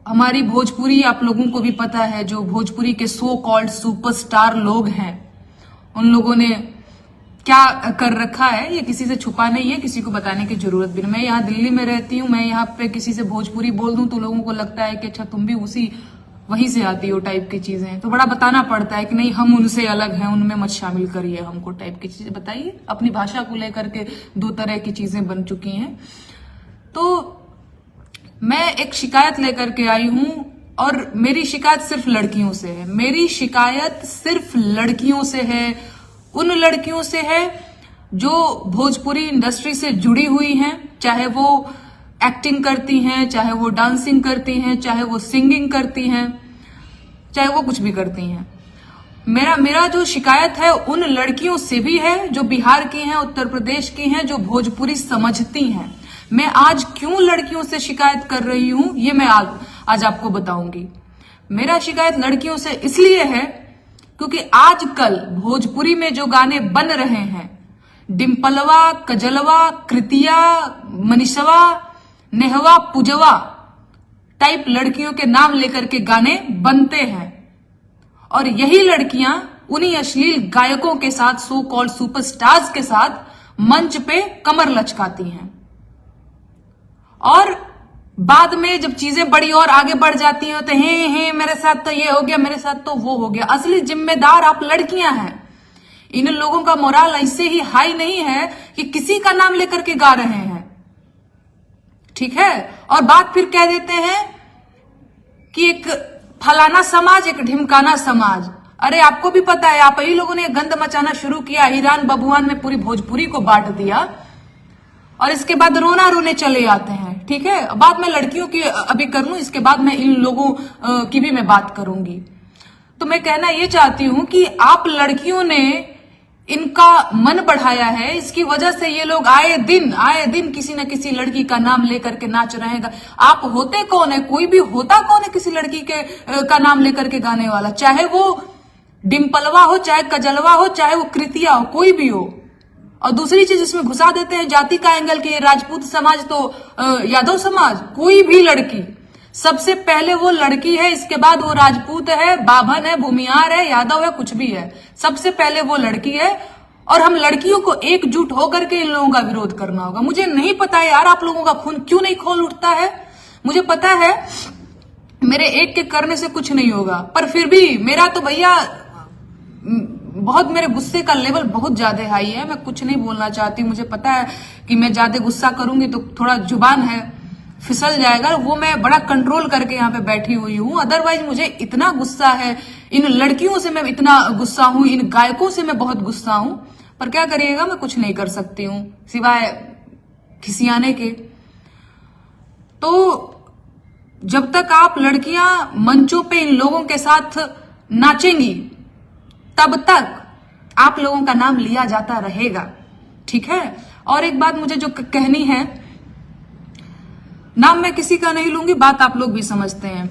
हमारी भोजपुरी आप लोगों को भी पता है, जो भोजपुरी के सो कॉल्ड सुपरस्टार लोग हैं, उन लोगों ने क्या कर रखा है ये किसी से छुपा नहीं है, किसी को बताने की जरूरत भी नहीं। मैं यहाँ दिल्ली में रहती हूँ, मैं यहाँ पे किसी से भोजपुरी बोल दूं तो लोगों को लगता है कि अच्छा तुम भी उसी वहीं से आती हो टाइप की चीजें। तो बड़ा बताना पड़ता है कि नहीं हम उनसे अलग हैं, उनमें मत शामिल करिए हमको टाइप की चीजें बताइए। अपनी भाषा को लेकर के दो तरह की चीजें बन चुकी हैं। तो मैं एक शिकायत लेकर के आई हूं और मेरी शिकायत सिर्फ लड़कियों से है। मेरी शिकायत सिर्फ लड़कियों से है, उन लड़कियों से है जो भोजपुरी इंडस्ट्री से जुड़ी हुई हैं, चाहे वो एक्टिंग करती हैं, चाहे वो डांसिंग करती हैं, चाहे वो सिंगिंग करती हैं, चाहे वो कुछ भी करती हैं। मेरा जो शिकायत है उन लड़कियों से भी है जो बिहार की हैं, उत्तर प्रदेश की हैं, जो भोजपुरी समझती हैं। मैं आज क्यों लड़कियों से शिकायत कर रही हूं ये मैं आज आपको बताऊंगी। मेरा शिकायत लड़कियों से इसलिए है क्योंकि आजकल भोजपुरी में जो गाने बन रहे हैं, डिम्पलवा, कजलवा, कृतिया, मनीषवा, नेहवा, पूजवा टाइप लड़कियों के नाम लेकर के गाने बनते हैं और यही लड़कियां उन्हीं अश्लील गायकों के साथ, सो कॉल्ड सुपरस्टार्स के साथ मंच पे कमर लचकाती हैं और बाद में जब चीजें बड़ी और आगे बढ़ जाती हैं तो हे मेरे साथ तो ये हो गया, मेरे साथ तो वो हो गया। असली जिम्मेदार आप लड़कियां हैं। इन लोगों का मोराल ऐसे ही हाई नहीं है कि किसी का नाम लेकर के गा रहे हैं, ठीक है, और बात फिर कह देते हैं कि एक फलाना समाज, एक ढिमकाना समाज। अरे आपको भी पता है, आप ही लोगों ने गंद मचाना शुरू किया, हीरान बबुआन में पूरी भोजपुरी को बांट दिया और इसके बाद रोना रोने चले आते हैं, ठीक है। बात मैं लड़कियों की अभी कर लूं, इसके बाद मैं इन लोगों की भी मैं बात करूंगी। तो मैं कहना ये चाहती हूं कि आप लड़कियों ने इनका मन बढ़ाया है, इसकी वजह से ये लोग आए दिन किसी न किसी लड़की का नाम लेकर के नाच रहे हैं। आप होते कौन है, कोई भी होता कौन है किसी लड़की के का नाम लेकर के गाने वाला, चाहे वो डिम्पलवा हो, चाहे कजलवा हो, चाहे वो कृतिया हो, कोई भी हो। और दूसरी चीज इसमें घुसा देते हैं जाति का एंगल के, राजपूत समाज तो यादव समाज, कोई भी लड़की, सबसे पहले वो लड़की है, इसके बाद वो राजपूत है, बाभन है, भूमिहार है, यादव है, कुछ भी है, सबसे पहले वो लड़की है। और हम लड़कियों को एकजुट होकर के इन लोगों का विरोध करना होगा। मुझे नहीं पता यार आप लोगों का खून क्यों नहीं खोल उठता है। मुझे पता है मेरे एक के करने से कुछ नहीं होगा, पर फिर भी मेरा तो भैया बहुत, मेरे गुस्से का लेवल बहुत ज्यादा हाई है। मैं कुछ नहीं बोलना चाहती, मुझे पता है कि मैं ज्यादा गुस्सा करूंगी तो थोड़ा जुबान है फिसल जाएगा, वो मैं बड़ा कंट्रोल करके यहाँ पे बैठी हुई हूँ। अदरवाइज मुझे इतना गुस्सा है, इन लड़कियों से मैं इतना गुस्सा हूँ, इन गायकों से मैं बहुत गुस्सा हूँ, पर क्या करिएगा, मैं कुछ नहीं कर सकती हूँ सिवाय खिसियाने के। तो जब तक आप लड़कियां मंचों पे इन लोगों के साथ नाचेंगी तब तक आप लोगों का नाम लिया जाता रहेगा, ठीक है। और एक बात मुझे जो कहनी है, नाम मैं किसी का नहीं लूंगी, बात आप लोग भी समझते हैं।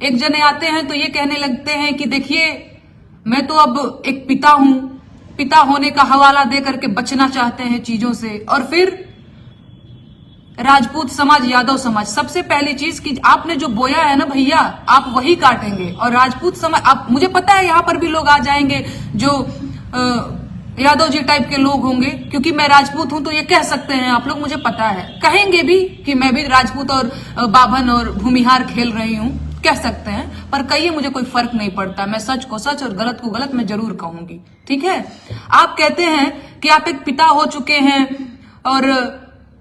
एक जने आते हैं तो ये कहने लगते हैं कि देखिए मैं तो अब एक पिता हूं, पिता होने का हवाला दे करके बचना चाहते हैं चीजों से। और फिर राजपूत समाज, यादव समाज, सबसे पहली चीज कि आपने जो बोया है ना भैया, आप वही काटेंगे। और राजपूत समाज, आप, मुझे पता है यहाँ पर भी लोग आ जाएंगे जो यादव जी टाइप के लोग होंगे, क्योंकि मैं राजपूत हूं तो ये कह सकते हैं आप लोग, मुझे पता है, कहेंगे भी कि मैं भी राजपूत और बाभन और भूमिहार खेल रही हूं, कह सकते हैं, पर कहिए मुझे कोई फर्क नहीं पड़ता। मैं सच को सच और गलत को गलत मैं जरूर कहूंगी, ठीक है। आप कहते हैं कि आप एक पिता हो चुके हैं और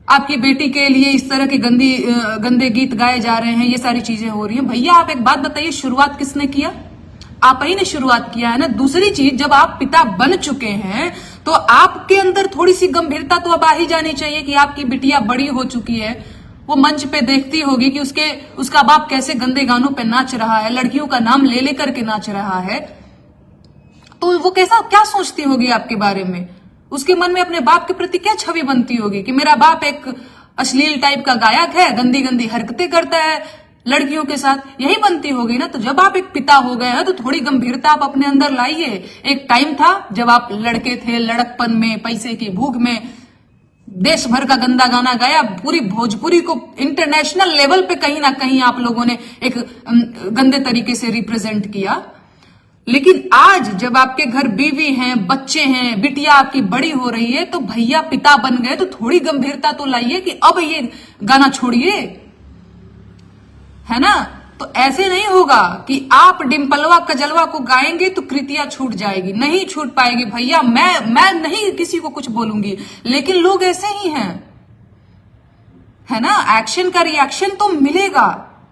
आपकी बेटी के लिए इस तरह के गंदे गीत गाए जा रहे हैं, ये सारी चीजें हो रही हैं। भैया आप एक बात बताइए, शुरुआत किसने किया? आप ही ने शुरुआत किया है ना। दूसरी चीज, जब आप पिता बन चुके हैं तो आपके अंदर थोड़ी सी गंभीरता तो अब आ ही जानी चाहिए कि आपकी बिटिया बड़ी हो चुकी है, वो मंच पे देखती होगी कि उसका बाप कैसे गंदे गानों पे नाच रहा है, लड़कियों का नाम ले लेकर के नाच रहा है, तो वो क्या सोचती होगी आपके बारे में? उसके मन में अपने बाप के प्रति क्या छवि बनती होगी कि मेरा बाप एक अश्लील टाइप का गायक है, गंदी गंदी हरकतें करता है लड़कियों के साथ, यही बनती होगी ना। तो जब आप एक पिता हो गए हैं तो थोड़ी गंभीरता आप अपने अंदर लाइए। एक टाइम था जब आप लड़के थे, लड़कपन में, पैसे की भूख में देश भर का गंदा गाना गाया, पूरी भोजपुरी को इंटरनेशनल लेवल पे कहीं ना कहीं आप लोगों ने एक गंदे तरीके से रिप्रेजेंट किया। लेकिन आज जब आपके घर बीवी हैं, बच्चे हैं, बिटिया आपकी बड़ी हो रही है, तो भैया पिता बन गए तो थोड़ी गंभीरता तो लाइए कि अब ये गाना छोड़िए, है ना। तो ऐसे नहीं होगा कि आप डिम्पलवा कजलवा को गाएंगे तो कृतिया छूट जाएगी, नहीं छूट पाएगी भैया। मैं नहीं किसी को कुछ बोलूंगी, लेकिन लोग ऐसे ही हैं, है ना। एक्शन का रिएक्शन तो मिलेगा।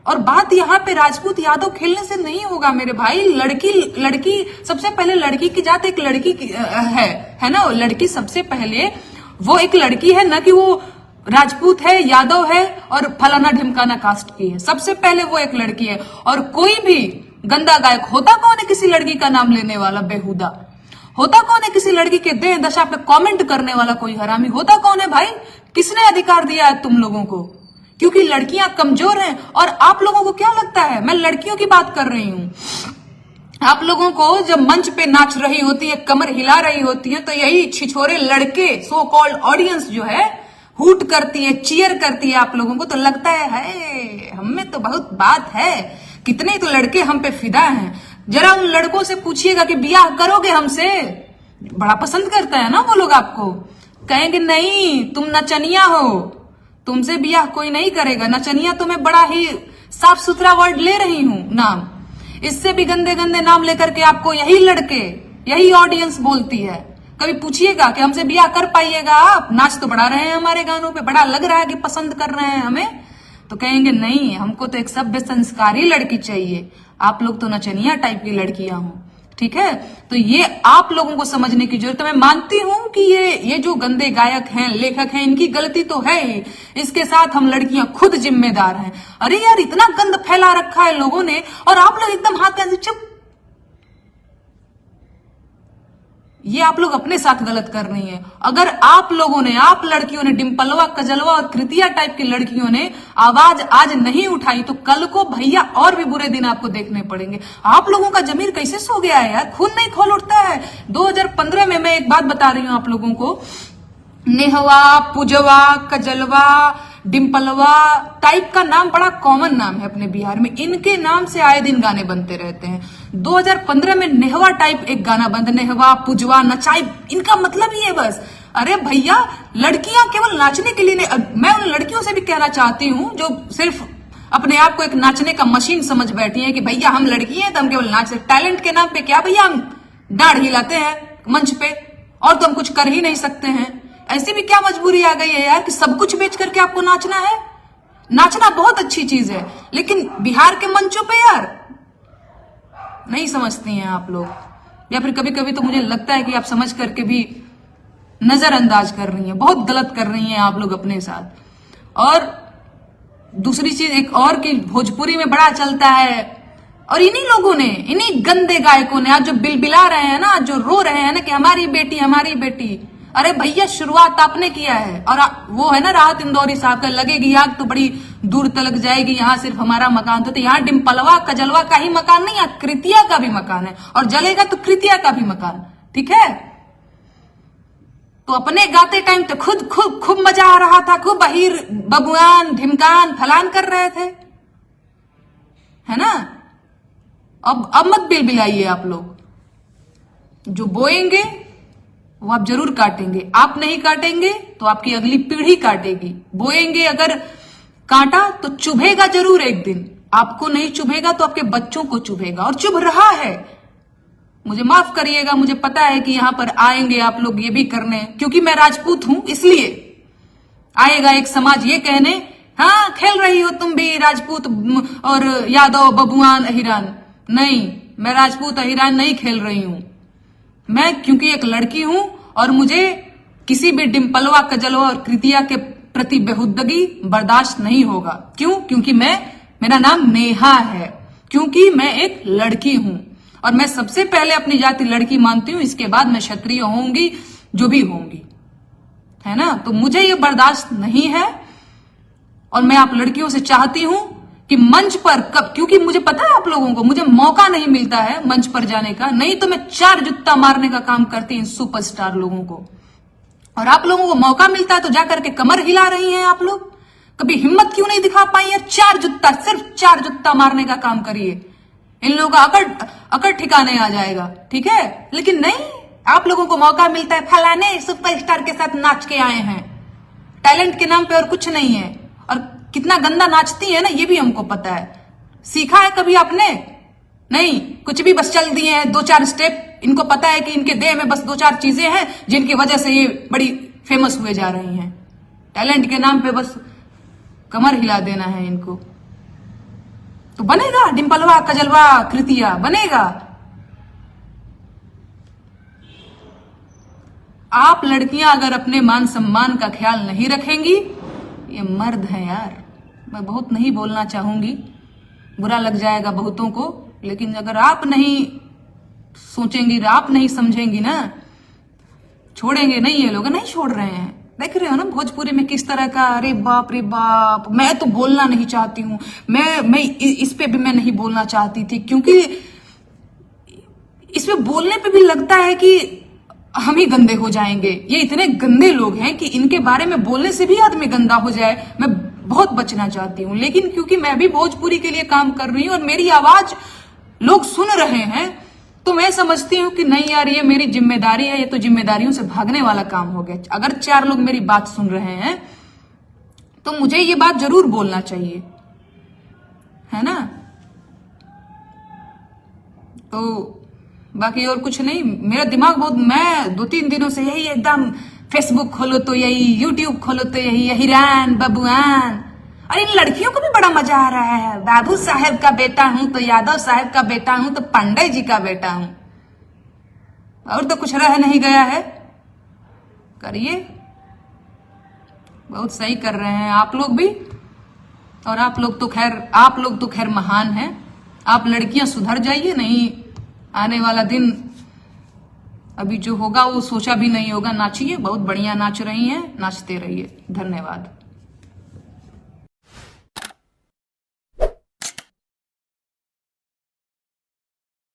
और बात यहाँ पे राजपूत यादव खेलने से नहीं होगा मेरे भाई। लड़की सबसे पहले लड़की की जात एक लड़की की है ना। लड़की सबसे पहले वो एक लड़की है, ना कि वो राजपूत है, यादव है और फलाना ढिमकाना कास्ट की है। सबसे पहले वो एक लड़की है। और कोई भी गंदा गायक होता कौन है किसी लड़की का नाम लेने वाला बेहुदा? होता कौन है किसी लड़की के देह दशा पे कमेंट करने वाला कोई हरामी? होता कौन है भाई? किसने अधिकार दिया है तुम लोगों को? क्योंकि लड़कियां कमजोर हैं। और आप लोगों को क्या लगता है मैं लड़कियों की बात कर रही हूं? आप लोगों को जब मंच पे नाच रही होती है, कमर हिला रही होती है, तो यही छिछोरे लड़के, सो कॉल्ड ऑडियंस जो है, हूट करती है, चीयर करती है आप लोगों को, तो लगता है हमें तो बहुत बात है, कितने तो लड़के हम पे फिदा हैं। जरा उन लड़कों से पूछिएगा कि ब्याह करोगे हमसे? बड़ा पसंद करता है ना वो लोग आपको। कहेंगे नहीं तुम नचनिया हो, तुमसे ब्याह कोई नहीं करेगा। नचनिया तो मैं बड़ा ही साफ सुथरा वर्ड ले रही हूं नाम, इससे भी गंदे गंदे नाम लेकर के आपको यही लड़के, यही ऑडियंस बोलती है। कभी पूछिएगा कि हमसे ब्याह कर पाइएगा आप? नाच तो बढ़ा रहे हैं हमारे गानों पे, बड़ा लग रहा है कि पसंद कर रहे हैं हमें, तो कहेंगे नहीं हमको तो एक सभ्य संस्कारी लड़की चाहिए। आप लोग तो नचनिया टाइप की लड़कियां हो, ठीक है। तो ये आप लोगों को समझने की जरूरत है। मैं मानती हूं कि ये जो गंदे गायक हैं, लेखक हैं, इनकी गलती तो है ही, इसके साथ हम लड़कियां खुद जिम्मेदार हैं। अरे यार इतना गंद फैला रखा है लोगों ने, और आप लोग एकदम हाथ कैसे चुप। ये आप लोग अपने साथ गलत कर रही हैं। अगर आप लोगों ने, आप लड़कियों ने, डिम्पलवा कजलवा और कृतिया टाइप की लड़कियों ने आवाज आज नहीं उठाई, तो कल को भैया और भी बुरे दिन आपको देखने पड़ेंगे। आप लोगों का जमीर कैसे सो गया है यार? खून नहीं खोल उठता है? 2015 में मैं एक बात बता रही हूं आप लोगों को, नेहवा, पूजवा, कजलवा, डिम्पलवा टाइप का नाम बड़ा कॉमन नाम है अपने बिहार में। इनके नाम से आए दिन गाने बनते रहते हैं। 2015 में नेहवा टाइप एक गाना बंद, नेहवा, पूजवा, नचाई, इनका मतलब ही है बस। अरे भैया लड़कियां केवल नाचने के लिए नहीं, मैं उन लड़कियों से भी कहना चाहती हूं जो सिर्फ अपने आप को एक नाचने का मशीन समझ बैठी है कि भैया हम लड़की हैं तो हम केवल नाच, टैलेंट के नाम पे क्या भैया हम डाढ़ हिलाते हैं मंच पे और तो हम कुछ कर ही नहीं सकते हैं। ऐसी भी क्या मजबूरी आ गई है यार कि सब कुछ बेच करके आपको नाचना है? नाचना बहुत अच्छी चीज है, लेकिन बिहार के मंचों पे यार नहीं समझती हैं आप लोग, या फिर कभी कभी तो मुझे लगता है कि आप समझ करके भी नजरअंदाज कर रही हैं। बहुत गलत कर रही हैं आप लोग अपने साथ। और दूसरी चीज एक और कि भोजपुरी में बड़ा चलता है, और इन्हीं लोगों ने, इन्हीं गंदे गायकों ने आज जो बिलबिला रहे हैं ना, जो रो रहे हैं ना कि हमारी बेटी हमारी बेटी, अरे भैया शुरुआत आपने किया है। और वो है ना राहत इंदौरी साहब का, लगेगी आग तो बड़ी दूर तलक जाएगी, यहाँ सिर्फ हमारा मकान तो यहाँ डिम्पलवा कजलवा का ही मकान नहीं, यहाँ कृतिया का भी मकान है, और जलेगा तो कृतिया का भी मकान, ठीक है। तो अपने गाते टाइम तो खूब मजा आ रहा था, खूब बहिर बबुआन ढिमकान फलान कर रहे थे, है ना। अब मत बिलबिलाइए आप लोग। जो बोएंगे वो आप जरूर काटेंगे, आप नहीं काटेंगे तो आपकी अगली पीढ़ी काटेगी। बोएंगे अगर काटा तो चुभेगा जरूर एक दिन, आपको नहीं चुभेगा तो आपके बच्चों को चुभेगा, और चुभ रहा है। मुझे माफ करिएगा, मुझे पता है कि यहां पर आएंगे आप लोग ये भी करने, क्योंकि मैं राजपूत हूं इसलिए आएगा एक समाज ये कहने, हाँ खेल रही हो तुम भी राजपूत और यादव बबुआन अहिरान। नहीं, मैं राजपूत अहिरान नहीं खेल रही हूं। मैं क्योंकि एक लड़की हूं और मुझे किसी भी डिम्पलवा कजलवा और कृतिया के प्रति बेहुदगी बर्दाश्त नहीं होगा। क्यों? क्योंकि मेरा नाम नेहा है, क्योंकि मैं एक लड़की हूं, और मैं सबसे पहले अपनी जाति लड़की मानती हूं, इसके बाद मैं क्षत्रिय होंगी जो भी होंगी, है ना। तो मुझे ये बर्दाश्त नहीं है, और मैं आप लड़कियों से चाहती हूं कि मंच पर कब, क्योंकि मुझे पता है आप लोगों को मुझे मौका नहीं मिलता है मंच पर जाने का, नहीं तो मैं 4 जुत्ता मारने का काम करती हूं सुपरस्टार लोगों को। और आप लोगों को मौका मिलता है तो जाकर के कमर हिला रही हैं आप लोग। कभी हिम्मत क्यों नहीं दिखा पाई है? 4 जुत्ता, सिर्फ 4 जुत्ता मारने का काम करिए, इन लोगों का अकड़ ठिकाने आ जाएगा, ठीक है। लेकिन नहीं, आप लोगों को मौका मिलता है, फलाने सुपरस्टार के साथ नाच के आए हैं, टैलेंट के नाम पे और कुछ नहीं है। और कितना गंदा नाचती है ना, ये भी हमको पता है। सीखा है कभी आपने? नहीं, कुछ भी बस चल दिए हैं 2-4 स्टेप। इनको पता है कि इनके देह में बस 2-4 चीजें हैं जिनकी वजह से ये बड़ी फेमस हुए जा रही हैं। टैलेंट के नाम पे बस कमर हिला देना है इनको। तो बनेगा डिम्पलवा, कजलवा, कृतिया बनेगा। आप लड़कियां अगर अपने मान सम्मान का ख्याल नहीं रखेंगी, ये मर्द हैं यार। मैं बहुत नहीं बोलना चाहूंगी, बुरा लग जाएगा बहुतों को, लेकिन अगर आप नहीं सोचेंगी, आप नहीं समझेंगी ना, छोड़ेंगे नहीं ये लोग, नहीं छोड़ रहे हैं। देख रहे हो ना भोजपुरी में किस तरह का, अरे बाप रे बाप। मैं तो बोलना नहीं चाहती हूँ, मैं इस पे भी मैं नहीं बोलना चाहती थी, क्योंकि इस पे बोलने पे भी लगता है कि हम ही गंदे हो जाएंगे। ये इतने गंदे लोग हैं कि इनके बारे में बोलने से भी आदमी गंदा हो जाए। मैं बहुत बचना चाहती हूँ, लेकिन क्योंकि मैं भी भोजपुरी के लिए काम कर रही हूँ और मेरी आवाज लोग सुन रहे हैं, तो मैं समझती हूँ कि नहीं यार, ये मेरी जिम्मेदारी है। ये तो जिम्मेदारियों से भागने वाला काम हो गया। अगर 4 लोग मेरी बात सुन रहे हैं तो मुझे ये बात जरूर बोलना चाहिए, है ना। तो बाकी और कुछ नहीं, मेरा दिमाग बहुत, मैं 2-3 दिनों से यही एकदम, फेसबुक खोलो तो यही, यूट्यूब खोलो तो यही रैन बबुआन। और इन लड़कियों को भी बड़ा मजा आ रहा है। बाबू साहब का बेटा हूं तो यादव साहब का बेटा हूं तो पांडे जी का बेटा हूं, और तो कुछ रह नहीं गया है। करिए, बहुत सही कर रहे हैं आप लोग भी। और आप लोग तो खैर महान हैं। आप लड़कियां सुधर जाइए, नहीं आने वाला दिन अभी जो होगा वो सोचा भी नहीं होगा। नाचिए, बहुत बढ़िया नाच रही हैं, नाचते रहिए। धन्यवाद।